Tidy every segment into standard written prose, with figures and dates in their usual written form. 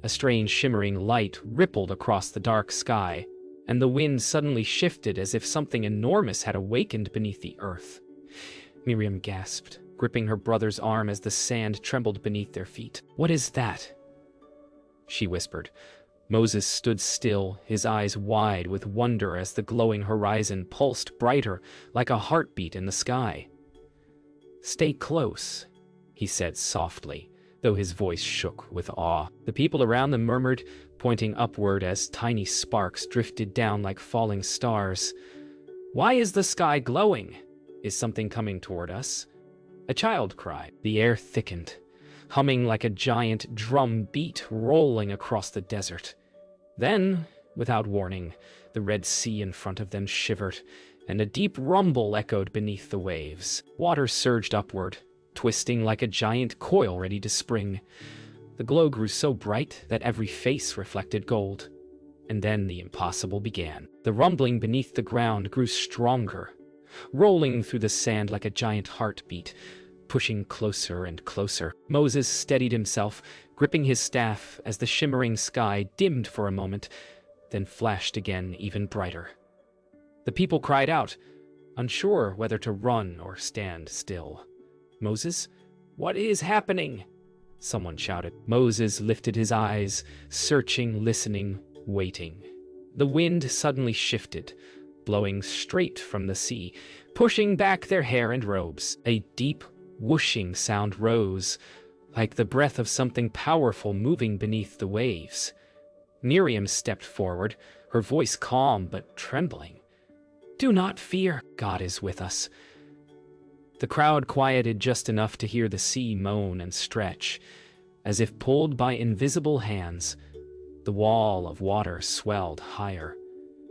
A strange shimmering light rippled across the dark sky, and the wind suddenly shifted as if something enormous had awakened beneath the earth. Miriam gasped, gripping her brother's arm as the sand trembled beneath their feet. "What is that?" she whispered. Moses stood still, his eyes wide with wonder as the glowing horizon pulsed brighter like a heartbeat in the sky. "Stay close," he said softly, though his voice shook with awe. The people around them murmured, pointing upward as tiny sparks drifted down like falling stars. "Why is the sky glowing? Is something coming toward us?" a child cried. The air thickened, humming like a giant drum beat rolling across the desert. Then, without warning, the Red Sea in front of them shivered, and a deep rumble echoed beneath the waves. Water surged upward, twisting like a giant coil ready to spring. The glow grew so bright that every face reflected gold. And then the impossible began. The rumbling beneath the ground grew stronger, rolling through the sand like a giant heartbeat, pushing closer and closer. Moses steadied himself, gripping his staff as the shimmering sky dimmed for a moment, then flashed again even brighter. The people cried out, unsure whether to run or stand still. "Moses, what is happening?" someone shouted. Moses lifted his eyes, searching, listening, waiting. The wind suddenly shifted, blowing straight from the sea, pushing back their hair and robes. A deep, whooshing sound rose, like the breath of something powerful moving beneath the waves. Miriam stepped forward, her voice calm but trembling. "Do not fear, God is with us." The crowd quieted just enough to hear the sea moan and stretch, as if pulled by invisible hands. The wall of water swelled higher,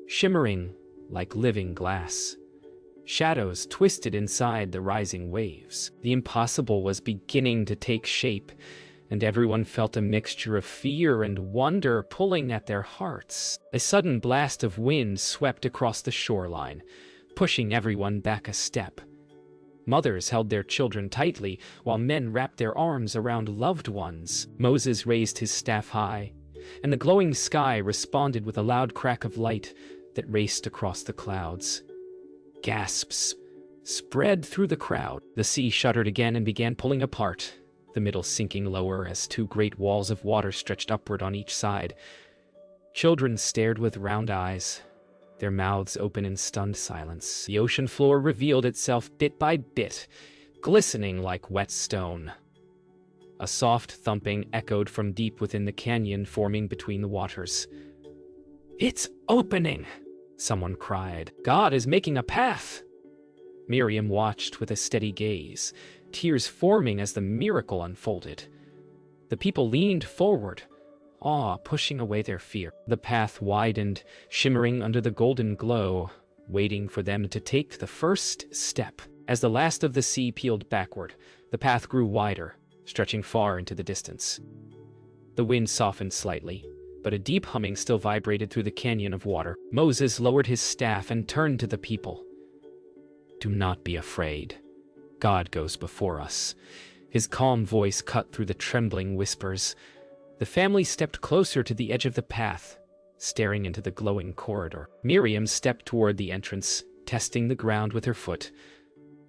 shimmering like living glass. Shadows twisted inside the rising waves. The impossible was beginning to take shape, and everyone felt a mixture of fear and wonder pulling at their hearts. A sudden blast of wind swept across the shoreline, pushing everyone back a step. Mothers held their children tightly, while men wrapped their arms around loved ones. Moses raised his staff high, and the glowing sky responded with a loud crack of light that raced across the clouds. Gasps spread through the crowd. The sea shuddered again and began pulling apart, the middle sinking lower as two great walls of water stretched upward on each side. Children stared with round eyes, their mouths open in stunned silence. The ocean floor revealed itself bit by bit, glistening like wet stone. A soft thumping echoed from deep within the canyon forming between the waters. "It's opening!" someone cried. "God is making a path!" Miriam watched with a steady gaze, tears forming as the miracle unfolded. The people leaned forward, awe pushing away their fear. The path widened, shimmering under the golden glow, waiting for them to take the first step. As the last of the sea peeled backward, the path grew wider, stretching far into the distance. The wind softened slightly, but a deep humming still vibrated through the canyon of water. Moses lowered his staff and turned to the people. "Do not be afraid. God goes before us." His calm voice cut through the trembling whispers. The family stepped closer to the edge of the path, staring into the glowing corridor. Miriam stepped toward the entrance, testing the ground with her foot.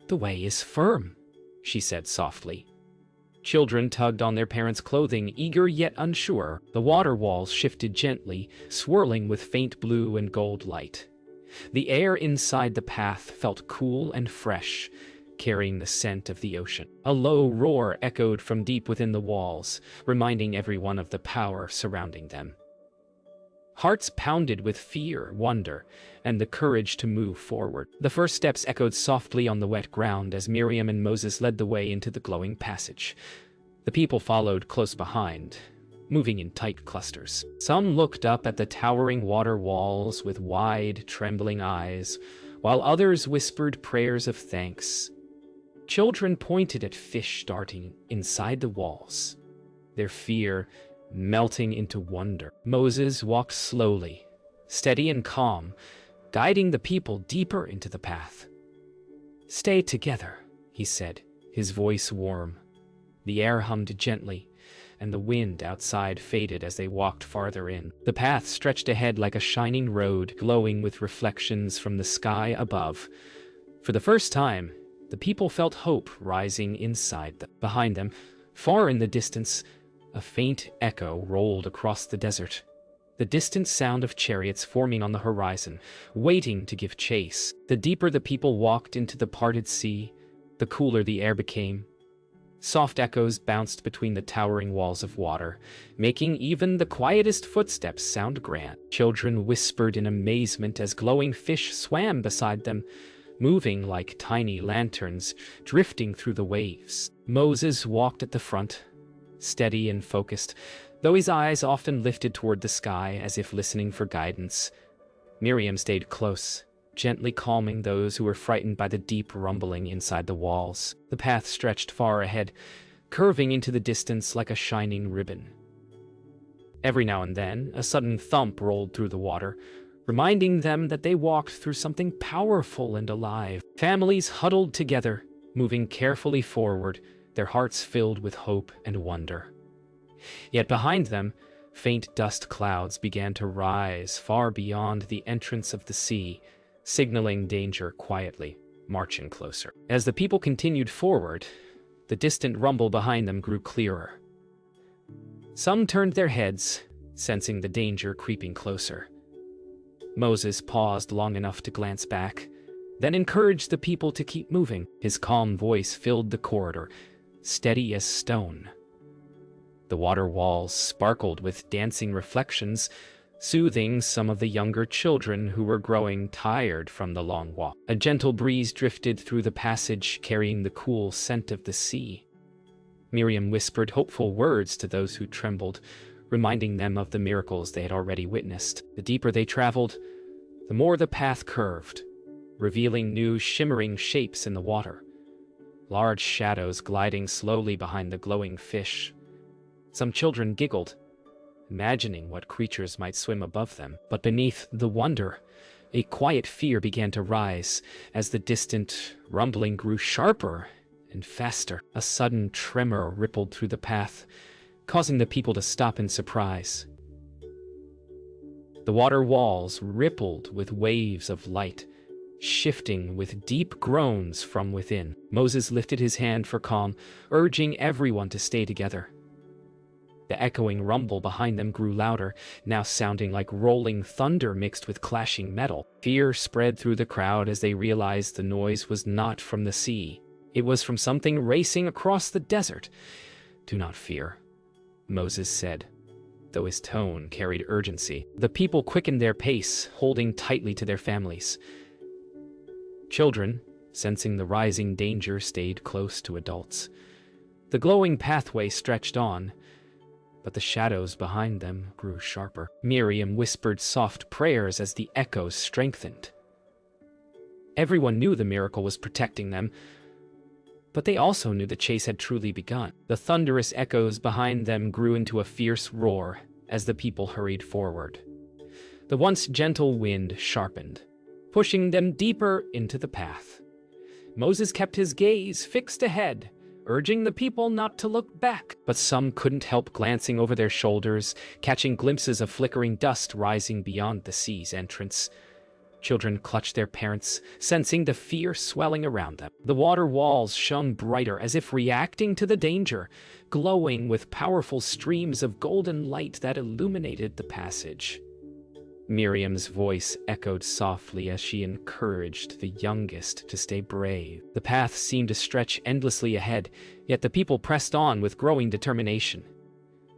"The way is firm," she said softly. Children tugged on their parents' clothing, eager yet unsure. The water walls shifted gently, swirling with faint blue and gold light. The air inside the path felt cool and fresh, carrying the scent of the ocean. A low roar echoed from deep within the walls, reminding everyone of the power surrounding them. Hearts pounded with fear, wonder, and the courage to move forward. The first steps echoed softly on the wet ground as Miriam and Moses led the way into the glowing passage. The people followed close behind, moving in tight clusters. Some looked up at the towering water walls with wide, trembling eyes, while others whispered prayers of thanks. Children pointed at fish darting inside the walls, their fear melting into wonder. Moses walked slowly, steady and calm, guiding the people deeper into the path. "Stay together," he said, his voice warm. The air hummed gently, and the wind outside faded as they walked farther in. The path stretched ahead like a shining road, glowing with reflections from the sky above. For the first time, the people felt hope rising inside them. Behind them, far in the distance, a faint echo rolled across the desert. The distant sound of chariots forming on the horizon, waiting to give chase. The deeper the people walked into the parted sea, the cooler the air became. Soft echoes bounced between the towering walls of water, making even the quietest footsteps sound grand. Children whispered in amazement as glowing fish swam beside them, moving like tiny lanterns, drifting through the waves. Moses walked at the front, steady and focused, though his eyes often lifted toward the sky as if listening for guidance. Miriam stayed close, gently calming those who were frightened by the deep rumbling inside the walls. The path stretched far ahead, curving into the distance like a shining ribbon. Every now and then, a sudden thump rolled through the water, reminding them that they walked through something powerful and alive. Families huddled together, moving carefully forward, their hearts filled with hope and wonder. Yet behind them, faint dust clouds began to rise far beyond the entrance of the sea, signaling danger quietly, marching closer. As the people continued forward, the distant rumble behind them grew clearer. Some turned their heads, sensing the danger creeping closer. Moses paused long enough to glance back, then encouraged the people to keep moving. His calm voice filled the corridor, steady as stone. The water walls sparkled with dancing reflections, soothing some of the younger children who were growing tired from the long walk. A gentle breeze drifted through the passage, carrying the cool scent of the sea. Miriam whispered hopeful words to those who trembled, reminding them of the miracles they had already witnessed. The deeper they traveled, the more the path curved, revealing new shimmering shapes in the water. Large shadows gliding slowly behind the glowing fish. Some children giggled, imagining what creatures might swim above them. But beneath the wonder, a quiet fear began to rise as the distant rumbling grew sharper and faster. A sudden tremor rippled through the path, causing the people to stop in surprise. The water walls rippled with waves of light, shifting with deep groans from within. Moses lifted his hand for calm, urging everyone to stay together. The echoing rumble behind them grew louder, now sounding like rolling thunder mixed with clashing metal. Fear spread through the crowd as they realized the noise was not from the sea. It was from something racing across the desert. "Do not fear," Moses said, though his tone carried urgency. The people quickened their pace, holding tightly to their families. Children, sensing the rising danger, stayed close to adults. The glowing pathway stretched on, but the shadows behind them grew sharper. Miriam whispered soft prayers as the echoes strengthened. Everyone knew the miracle was protecting them, but they also knew the chase had truly begun. The thunderous echoes behind them grew into a fierce roar as the people hurried forward. The once gentle wind sharpened, pushing them deeper into the path. Moses kept his gaze fixed ahead, urging the people not to look back. But some couldn't help glancing over their shoulders, catching glimpses of flickering dust rising beyond the sea's entrance. Children clutched their parents, sensing the fear swelling around them. The water walls shone brighter as if reacting to the danger, glowing with powerful streams of golden light that illuminated the passage. Miriam's voice echoed softly as she encouraged the youngest to stay brave. The path seemed to stretch endlessly ahead, yet the people pressed on with growing determination.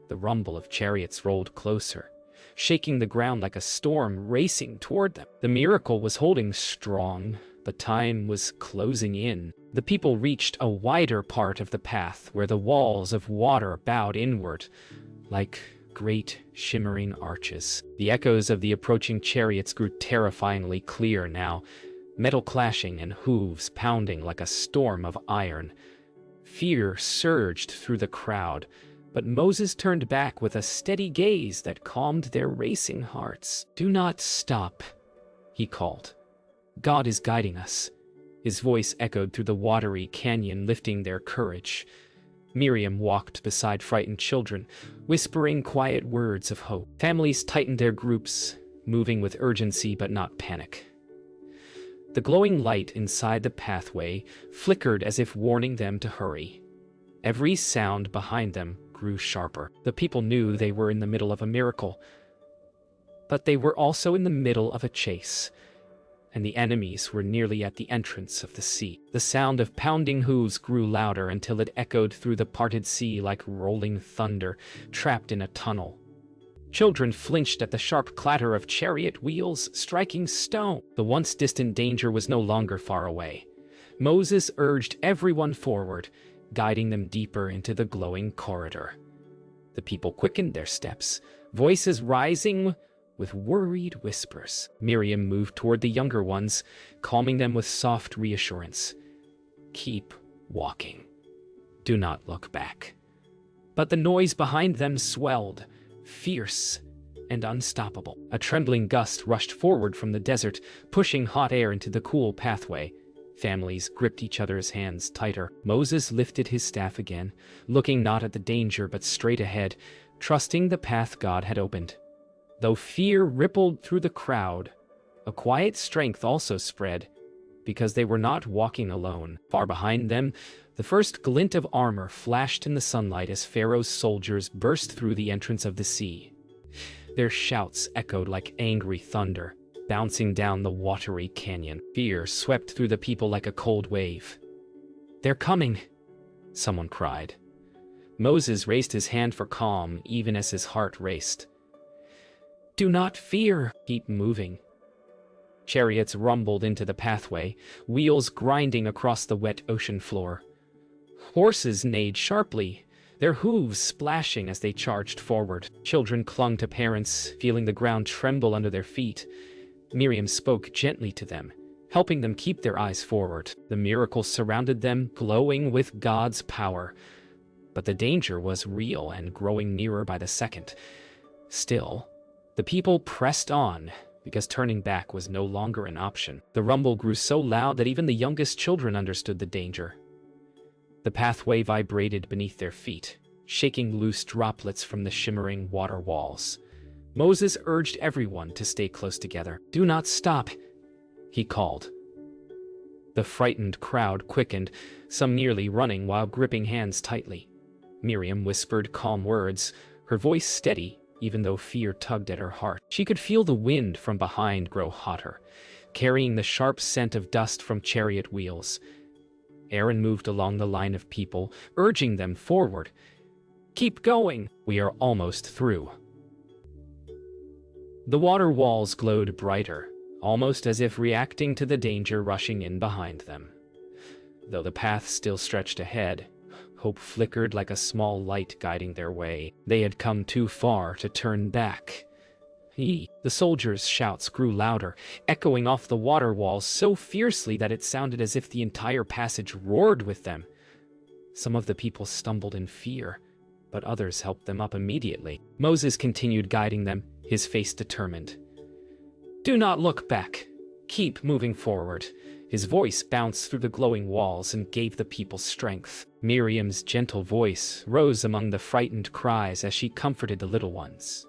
The rumble of chariots rolled closer, shaking the ground like a storm racing toward them. The miracle was holding strong, but time was closing in. The people reached a wider part of the path where the walls of water bowed inward, like great shimmering arches. The echoes of the approaching chariots grew terrifyingly clear now, metal clashing and hooves pounding like a storm of iron. Fear surged through the crowd, but Moses turned back with a steady gaze that calmed their racing hearts. "Do not stop," he called. "God is guiding us." His voice echoed through the watery canyon, lifting their courage. Miriam walked beside frightened children, whispering quiet words of hope. Families tightened their groups, moving with urgency but not panic. The glowing light inside the pathway flickered as if warning them to hurry. Every sound behind them grew sharper. The people knew they were in the middle of a miracle, but they were also in the middle of a chase, and the enemies were nearly at the entrance of the sea. The sound of pounding hooves grew louder until it echoed through the parted sea like rolling thunder trapped in a tunnel. Children flinched at the sharp clatter of chariot wheels striking stone. The once distant danger was no longer far away. Moses urged everyone forward, guiding them deeper into the glowing corridor. The people quickened their steps, voices rising with worried whispers. Miriam moved toward the younger ones, calming them with soft reassurance. Keep walking. Do not look back. But the noise behind them swelled, fierce and unstoppable. A trembling gust rushed forward from the desert, pushing hot air into the cool pathway. Families gripped each other's hands tighter. Moses lifted his staff again, looking not at the danger but straight ahead, trusting the path God had opened. Though fear rippled through the crowd, a quiet strength also spread, because they were not walking alone. Far behind them, the first glint of armor flashed in the sunlight as Pharaoh's soldiers burst through the entrance of the sea. Their shouts echoed like angry thunder, bouncing down the watery canyon. Fear swept through the people like a cold wave. "They're coming," someone cried. Moses raised his hand for calm, even as his heart raced. "Do not fear, keep moving." Chariots rumbled into the pathway, wheels grinding across the wet ocean floor. Horses neighed sharply, their hooves splashing as they charged forward. Children clung to parents, feeling the ground tremble under their feet. Miriam spoke gently to them, helping them keep their eyes forward. The miracle surrounded them, glowing with God's power. But the danger was real and growing nearer by the second. Still, the people pressed on, because turning back was no longer an option. The rumble grew so loud that even the youngest children understood the danger. The pathway vibrated beneath their feet, shaking loose droplets from the shimmering water walls. Moses urged everyone to stay close together. "Do not stop," he called. The frightened crowd quickened, some nearly running while gripping hands tightly. Miriam whispered calm words, her voice steady, even though fear tugged at her heart. She could feel the wind from behind grow hotter, carrying the sharp scent of dust from chariot wheels. Aaron moved along the line of people, urging them forward. "Keep going! We are almost through." The water walls glowed brighter, almost as if reacting to the danger rushing in behind them. Though the path still stretched ahead, hope flickered like a small light guiding their way. They had come too far to turn back. The soldiers' shouts grew louder, echoing off the water walls so fiercely that it sounded as if the entire passage roared with them. Some of the people stumbled in fear, but others helped them up immediately. Moses continued guiding them, his face determined. "Do not look back. Keep moving forward." His voice bounced through the glowing walls and gave the people strength. Miriam's gentle voice rose among the frightened cries as she comforted the little ones.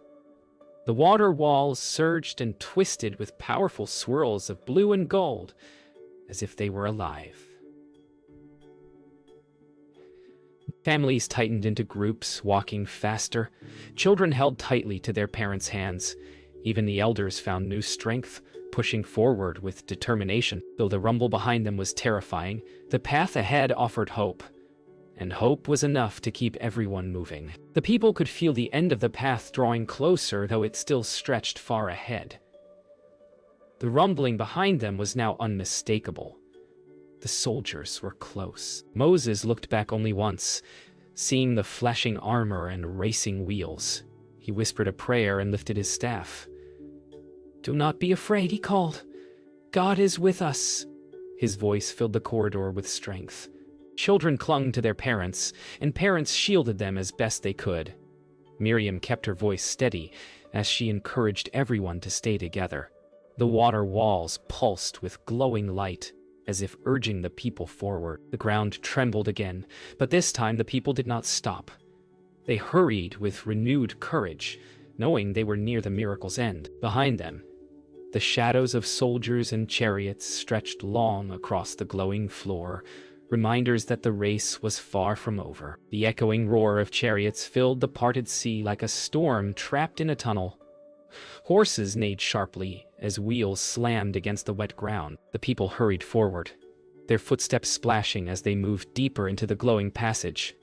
The water walls surged and twisted with powerful swirls of blue and gold, as if they were alive. Families tightened into groups, walking faster. Children held tightly to their parents' hands. Even the elders found new strength, pushing forward with determination. Though the rumble behind them was terrifying, the path ahead offered hope. And hope was enough to keep everyone moving. The people could feel the end of the path drawing closer, though it still stretched far ahead. The rumbling behind them was now unmistakable. The soldiers were close. Moses looked back only once, seeing the flashing armor and racing wheels. He whispered a prayer and lifted his staff. "Do not be afraid," he called. "God is with us." His voice filled the corridor with strength. Children clung to their parents, and parents shielded them as best they could. Miriam kept her voice steady as she encouraged everyone to stay together. The water walls pulsed with glowing light, as if urging the people forward. The ground trembled again, but this time the people did not stop. They hurried with renewed courage, knowing they were near the miracle's end. Behind them, the shadows of soldiers and chariots stretched long across the glowing floor, reminders that the race was far from over. The echoing roar of chariots filled the parted sea like a storm trapped in a tunnel. Horses neighed sharply as wheels slammed against the wet ground. The people hurried forward, their footsteps splashing as they moved deeper into the glowing passage.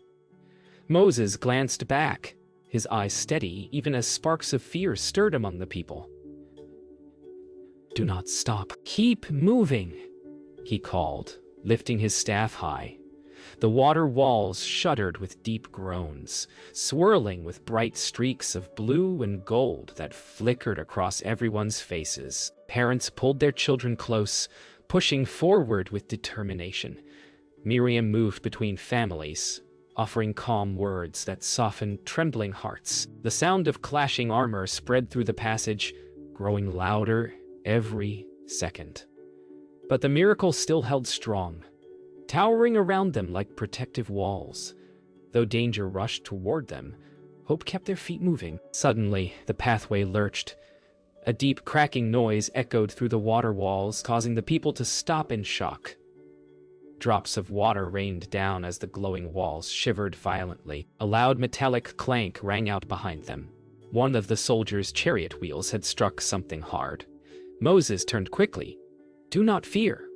Moses glanced back, his eyes steady even as sparks of fear stirred among the people. "Do not stop. Keep moving," he called, lifting his staff high. The water walls shuddered with deep groans, swirling with bright streaks of blue and gold that flickered across everyone's faces. Parents pulled their children close, pushing forward with determination. Miriam moved between families, offering calm words that softened trembling hearts. The sound of clashing armor spread through the passage, growing louder every second. But the miracle still held strong, towering around them like protective walls. Though danger rushed toward them, hope kept their feet moving. Suddenly, the pathway lurched. A deep cracking noise echoed through the water walls, causing the people to stop in shock. Drops of water rained down as the glowing walls shivered violently. A loud metallic clank rang out behind them. One of the soldiers' chariot wheels had struck something hard. Moses turned quickly. "Do not fear.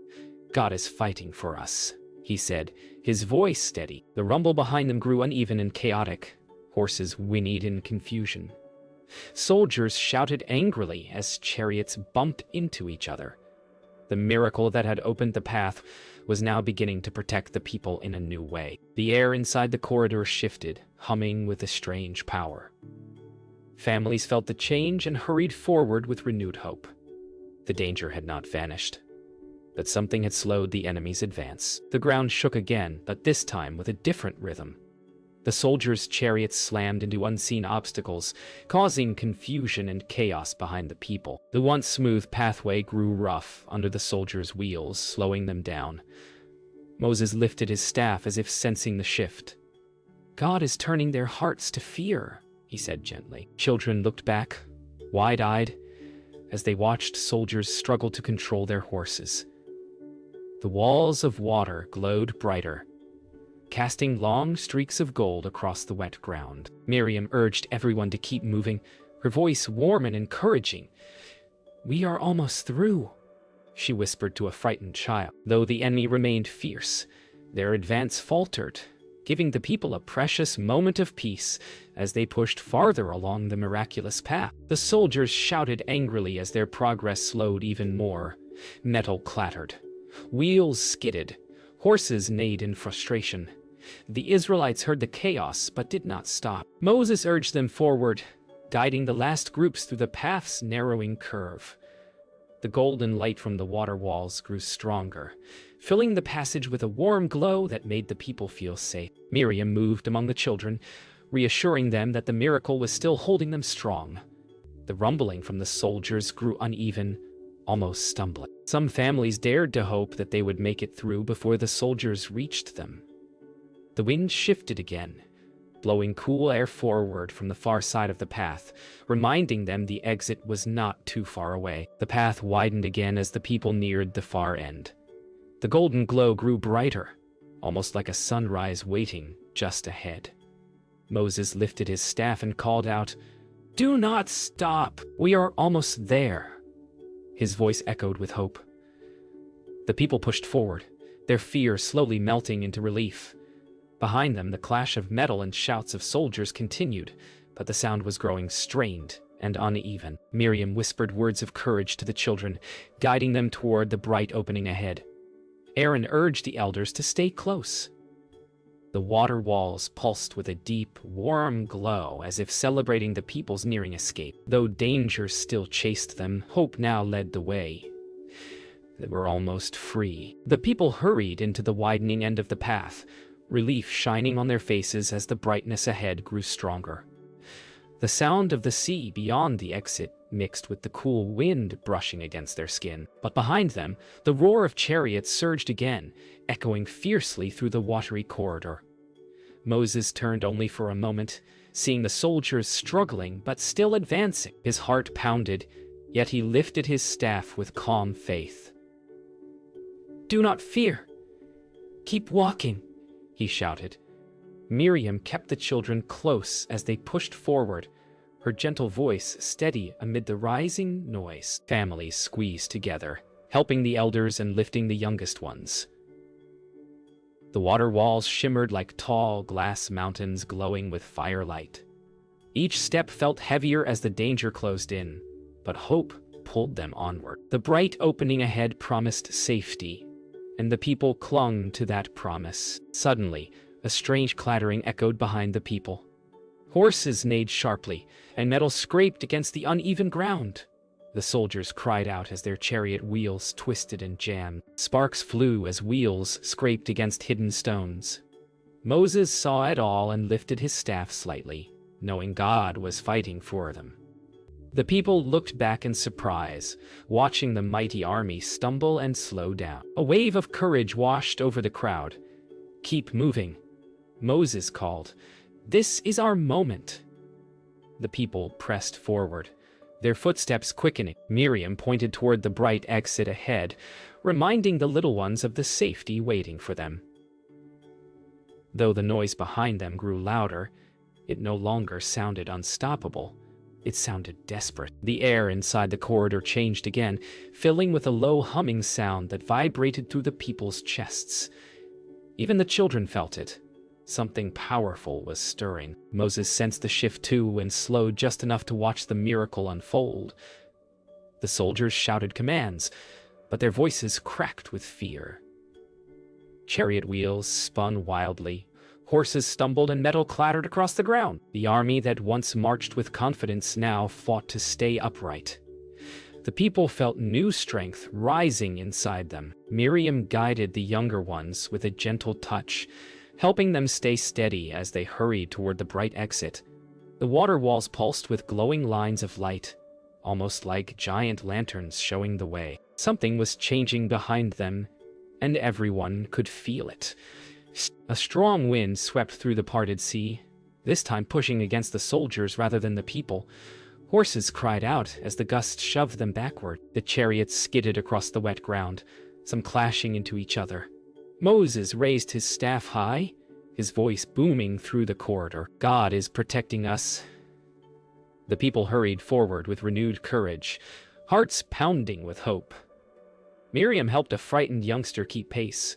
God is fighting for us," he said, his voice steady. The rumble behind them grew uneven and chaotic. Horses whinnied in confusion. Soldiers shouted angrily as chariots bumped into each other. The miracle that had opened the path was now beginning to protect the people in a new way. The air inside the corridor shifted, humming with a strange power. Families felt the change and hurried forward with renewed hope. The danger had not vanished, but something had slowed the enemy's advance. The ground shook again, but this time with a different rhythm. The soldiers' chariots slammed into unseen obstacles, causing confusion and chaos behind the people. The once smooth pathway grew rough under the soldiers' wheels, slowing them down. Moses lifted his staff as if sensing the shift. "God is turning their hearts to fear," he said gently. Children looked back, wide-eyed, as they watched soldiers struggle to control their horses. The walls of water glowed brighter, casting long streaks of gold across the wet ground. Miriam urged everyone to keep moving, her voice warm and encouraging. "We are almost through," she whispered to a frightened child. Though the enemy remained fierce, their advance faltered, giving the people a precious moment of peace as they pushed farther along the miraculous path. The soldiers shouted angrily as their progress slowed even more. Metal clattered. Wheels skidded. Horses neighed in frustration. The Israelites heard the chaos but did not stop. Moses urged them forward, guiding the last groups through the path's narrowing curve. The golden light from the water walls grew stronger, filling the passage with a warm glow that made the people feel safe. Miriam moved among the children, reassuring them that the miracle was still holding them strong. The rumbling from the soldiers grew uneven, almost stumbling. Some families dared to hope that they would make it through before the soldiers reached them. The wind shifted again, blowing cool air forward from the far side of the path, reminding them the exit was not too far away. The path widened again as the people neared the far end. The golden glow grew brighter, almost like a sunrise waiting just ahead. Moses lifted his staff and called out, "Do not stop! We are almost there." His voice echoed with hope. The people pushed forward, their fear slowly melting into relief. Behind them, the clash of metal and shouts of soldiers continued, but the sound was growing strained and uneven. Miriam whispered words of courage to the children, guiding them toward the bright opening ahead. Aaron urged the elders to stay close. The water walls pulsed with a deep, warm glow as if celebrating the people's nearing escape. Though danger still chased them, hope now led the way. They were almost free. The people hurried into the widening end of the path, relief shining on their faces as the brightness ahead grew stronger. The sound of the sea beyond the exit mixed with the cool wind brushing against their skin. But behind them, the roar of chariots surged again, echoing fiercely through the watery corridor. Moses turned only for a moment, seeing the soldiers struggling but still advancing. His heart pounded, yet he lifted his staff with calm faith. "Do not fear. Keep walking," he shouted. Miriam kept the children close as they pushed forward, her gentle voice steady amid the rising noise. Families squeezed together, helping the elders and lifting the youngest ones. The water walls shimmered like tall glass mountains glowing with firelight. Each step felt heavier as the danger closed in, but hope pulled them onward. The bright opening ahead promised safety, and the people clung to that promise. Suddenly, a strange clattering echoed behind the people. Horses neighed sharply, and metal scraped against the uneven ground. The soldiers cried out as their chariot wheels twisted and jammed. Sparks flew as wheels scraped against hidden stones. Moses saw it all and lifted his staff slightly, knowing God was fighting for them. The people looked back in surprise, watching the mighty army stumble and slow down. A wave of courage washed over the crowd. "Keep moving," Moses called. "This is our moment." The people pressed forward, their footsteps quickening. Miriam pointed toward the bright exit ahead, reminding the little ones of the safety waiting for them. Though the noise behind them grew louder, it no longer sounded unstoppable. It sounded desperate. The air inside the corridor changed again, filling with a low humming sound that vibrated through the people's chests. Even the children felt it. Something powerful was stirring. Moses sensed the shift too and slowed just enough to watch the miracle unfold. The soldiers shouted commands, but their voices cracked with fear. Chariot wheels spun wildly. Horses stumbled and metal clattered across the ground. The army that once marched with confidence now fought to stay upright. The people felt new strength rising inside them. Miriam guided the younger ones with a gentle touch, helping them stay steady as they hurried toward the bright exit. The water walls pulsed with glowing lines of light, almost like giant lanterns showing the way. Something was changing behind them, and everyone could feel it. A strong wind swept through the parted sea, this time pushing against the soldiers rather than the people. Horses cried out as the gusts shoved them backward. The chariots skidded across the wet ground, some clashing into each other. Moses raised his staff high, his voice booming through the corridor. "God is protecting us." The people hurried forward with renewed courage, hearts pounding with hope. Miriam helped a frightened youngster keep pace,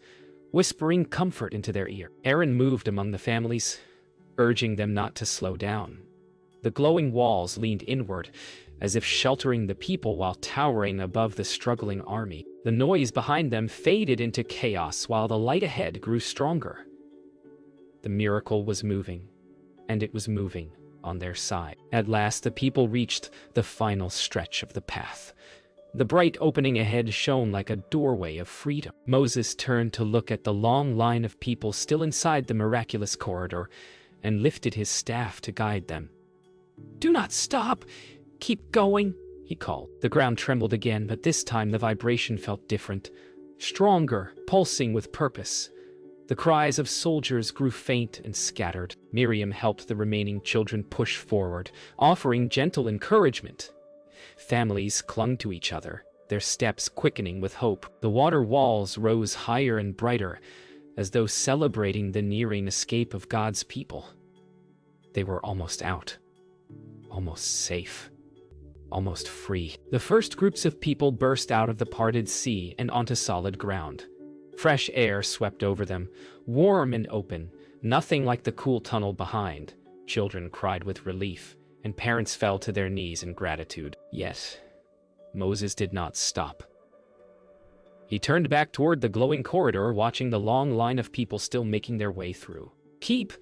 whispering comfort into their ear. Aaron moved among the families, urging them not to slow down. The glowing walls leaned inward, as if sheltering the people while towering above the struggling army. The noise behind them faded into chaos while the light ahead grew stronger. The miracle was moving, and it was moving on their side. At last, the people reached the final stretch of the path. The bright opening ahead shone like a doorway of freedom. Moses turned to look at the long line of people still inside the miraculous corridor and lifted his staff to guide them. "Do not stop! Keep going!" he called. The ground trembled again, but this time the vibration felt different, stronger, pulsing with purpose. The cries of soldiers grew faint and scattered. Miriam helped the remaining children push forward, offering gentle encouragement. Families clung to each other, their steps quickening with hope. The water walls rose higher and brighter, as though celebrating the nearing escape of God's people. They were almost out, almost safe, almost free. The first groups of people burst out of the parted sea and onto solid ground. Fresh air swept over them, warm and open, nothing like the cool tunnel behind. Children cried with relief, and parents fell to their knees in gratitude. Yet, Moses did not stop. He turned back toward the glowing corridor, watching the long line of people still making their way through. "Keep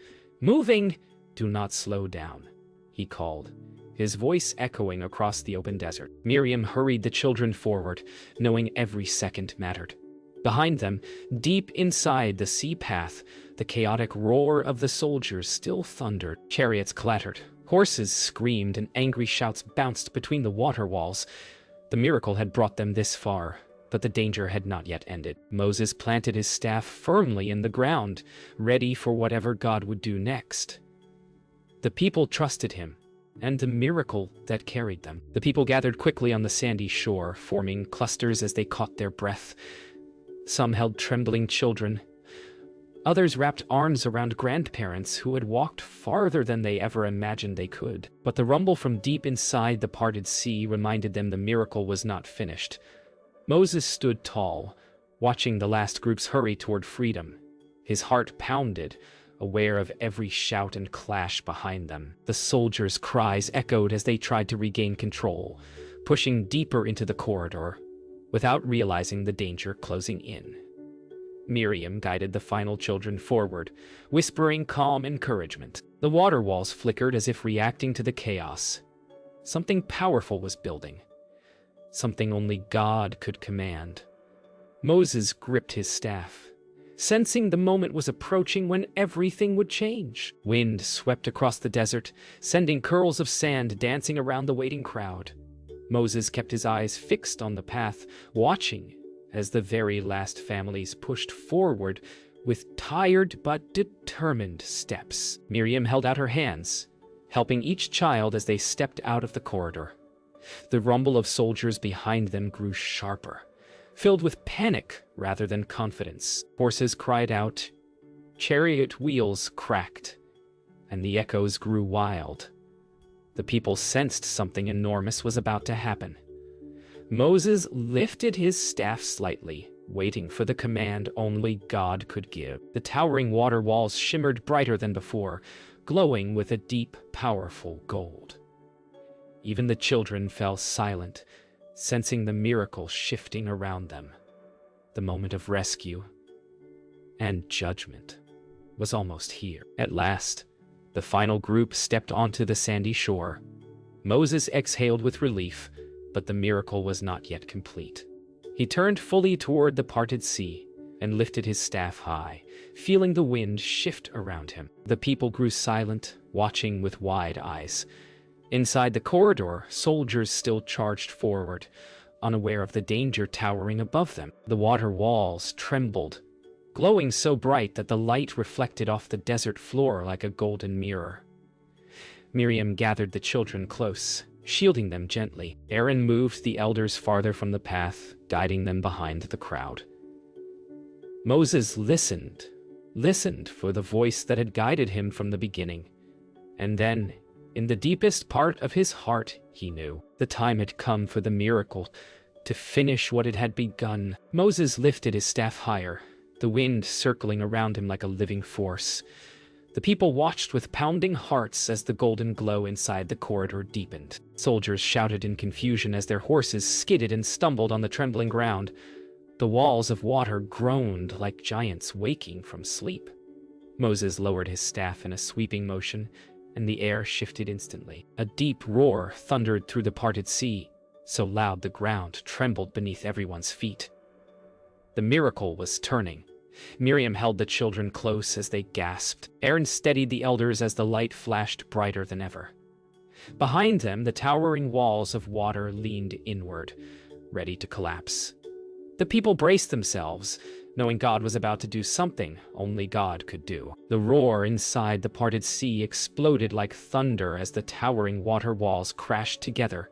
moving! Do not slow down," he called, his voice echoing across the open desert. Miriam hurried the children forward, knowing every second mattered. Behind them, deep inside the sea path, the chaotic roar of the soldiers still thundered. Chariots clattered, Horses screamed and angry shouts bounced between the water walls. The miracle had brought them this far, but the danger had not yet ended. Moses planted his staff firmly in the ground, ready for whatever God would do next. The people trusted him, and the miracle that carried them. The people gathered quickly on the sandy shore, forming clusters as they caught their breath. Some held trembling children. Others wrapped arms around grandparents who had walked farther than they ever imagined they could. But the rumble from deep inside the parted sea reminded them the miracle was not finished. Moses stood tall, watching the last groups hurry toward freedom. His heart pounded, aware of every shout and clash behind them. The soldiers' cries echoed as they tried to regain control, pushing deeper into the corridor, without realizing the danger closing in. Miriam guided the final children forward, whispering calm encouragement. The water walls flickered as if reacting to the chaos. Something powerful was building. Something only God could command. Moses gripped his staff, sensing the moment was approaching when everything would change. Wind swept across the desert, sending curls of sand dancing around the waiting crowd. Moses kept his eyes fixed on the path, watching as the very last families pushed forward with tired but determined steps. Miriam held out her hands, helping each child as they stepped out of the corridor. The rumble of soldiers behind them grew sharper, filled with panic rather than confidence. Horses cried out, chariot wheels cracked, and the echoes grew wild. The people sensed something enormous was about to happen. Moses lifted his staff slightly, waiting for the command only God could give. The towering water walls shimmered brighter than before, glowing with a deep, powerful gold. Even the children fell silent, sensing the miracle shifting around them. The moment of rescue and judgment was almost here. At last, the final group stepped onto the sandy shore. Moses exhaled with relief, but the miracle was not yet complete. He turned fully toward the parted sea and lifted his staff high, feeling the wind shift around him. The people grew silent, watching with wide eyes. Inside the corridor, soldiers still charged forward, unaware of the danger towering above them. The water walls trembled, glowing so bright that the light reflected off the desert floor like a golden mirror. Miriam gathered the children close, shielding them gently. Aaron moved the elders farther from the path, guiding them behind the crowd. Moses listened for the voice that had guided him from the beginning. And then, in the deepest part of his heart, he knew the time had come for the miracle to finish what it had begun. Moses lifted his staff higher, the wind circling around him like a living force. The people watched with pounding hearts as the golden glow inside the corridor deepened. Soldiers shouted in confusion as their horses skidded and stumbled on the trembling ground. The walls of water groaned like giants waking from sleep. Moses lowered his staff in a sweeping motion, and the air shifted instantly. A deep roar thundered through the parted sea, so loud the ground trembled beneath everyone's feet. The miracle was turning. Miriam held the children close as they gasped. Aaron steadied the elders as the light flashed brighter than ever. Behind them, the towering walls of water leaned inward, ready to collapse. The people braced themselves, knowing God was about to do something only God could do. The roar inside the parted sea exploded like thunder as the towering water walls crashed together.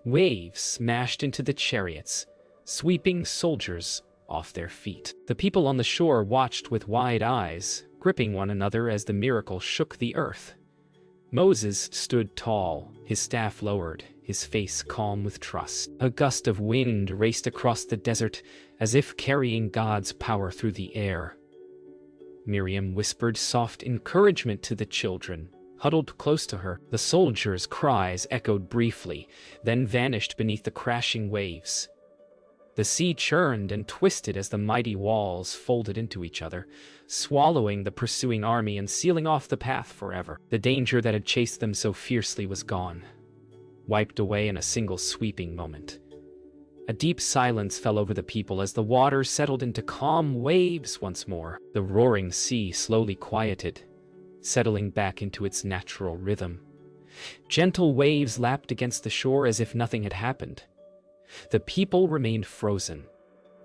Waves smashed into the chariots, sweeping soldiers off their feet. The people on the shore watched with wide eyes, gripping one another as the miracle shook the earth. Moses stood tall, his staff lowered, his face calm with trust. A gust of wind raced across the desert, as if carrying God's power through the air. Miriam whispered soft encouragement to the children, huddled close to her. The soldiers' cries echoed briefly, then vanished beneath the crashing waves. The sea churned and twisted as the mighty walls folded into each other, swallowing the pursuing army and sealing off the path forever. The danger that had chased them so fiercely was gone, wiped away in a single sweeping moment. A deep silence fell over the people as the water settled into calm waves once more. The roaring sea slowly quieted, settling back into its natural rhythm. Gentle waves lapped against the shore as if nothing had happened. The people remained frozen,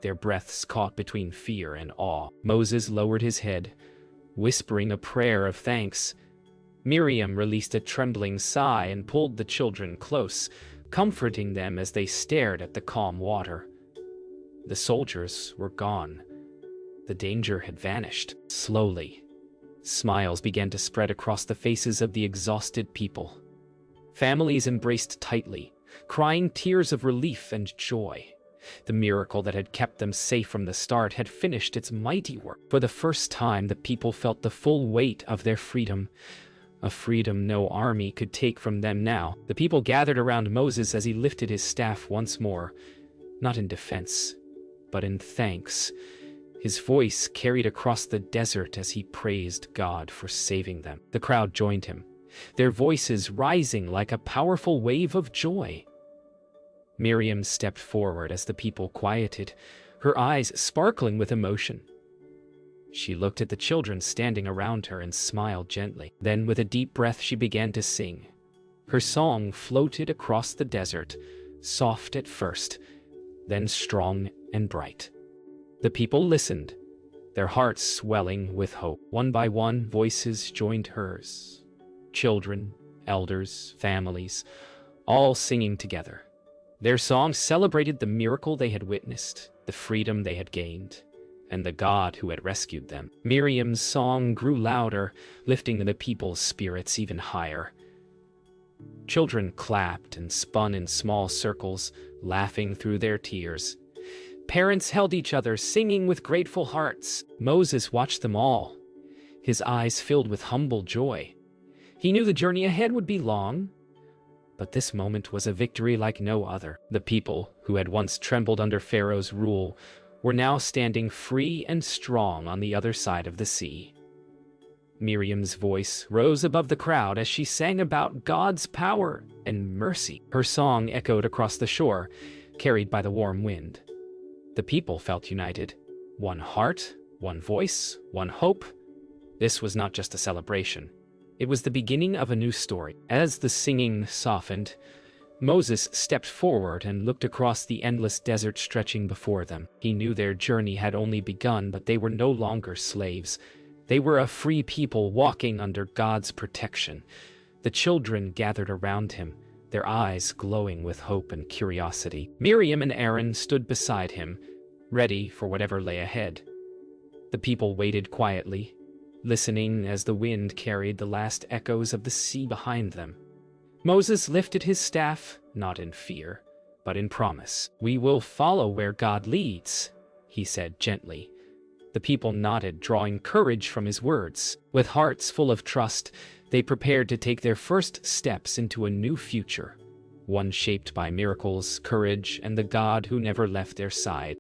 their breaths caught between fear and awe. Moses lowered his head, whispering a prayer of thanks. Miriam released a trembling sigh and pulled the children close, comforting them as they stared at the calm water. The soldiers were gone. The danger had vanished. Slowly, smiles began to spread across the faces of the exhausted people. Families embraced tightly, crying tears of relief and joy. The miracle that had kept them safe from the start had finished its mighty work. For the first time, the people felt the full weight of their freedom, a freedom no army could take from them now. The people gathered around Moses as he lifted his staff once more, not in defense, but in thanks. His voice carried across the desert as he praised God for saving them. The crowd joined him, their voices rising like a powerful wave of joy. Miriam stepped forward as the people quieted, her eyes sparkling with emotion. She looked at the children standing around her and smiled gently. Then, with a deep breath, she began to sing. Her song floated across the desert, soft at first, then strong and bright. The people listened, their hearts swelling with hope. One by one, voices joined hers. Children, elders, families, all singing together. Their songs celebrated the miracle they had witnessed, the freedom they had gained, and the God who had rescued them. Miriam's song grew louder, lifting the people's spirits even higher. Children clapped and spun in small circles, laughing through their tears. Parents held each other, singing with grateful hearts. Moses watched them all, his eyes filled with humble joy. He knew the journey ahead would be long, but this moment was a victory like no other. The people, who had once trembled under Pharaoh's rule, were now standing free and strong on the other side of the sea. Miriam's voice rose above the crowd as she sang about God's power and mercy. Her song echoed across the shore, carried by the warm wind. The people felt united. One heart, one voice, one hope. This was not just a celebration. It was the beginning of a new story. As the singing softened, Moses stepped forward and looked across the endless desert stretching before them. He knew their journey had only begun, but they were no longer slaves. They were a free people walking under God's protection. The children gathered around him, their eyes glowing with hope and curiosity. Miriam and Aaron stood beside him, ready for whatever lay ahead. The people waited quietly, listening as the wind carried the last echoes of the sea behind them. Moses lifted his staff, not in fear, but in promise. "We will follow where God leads," he said gently. The people nodded, drawing courage from his words. With hearts full of trust, they prepared to take their first steps into a new future, one shaped by miracles, courage, and the God who never left their side.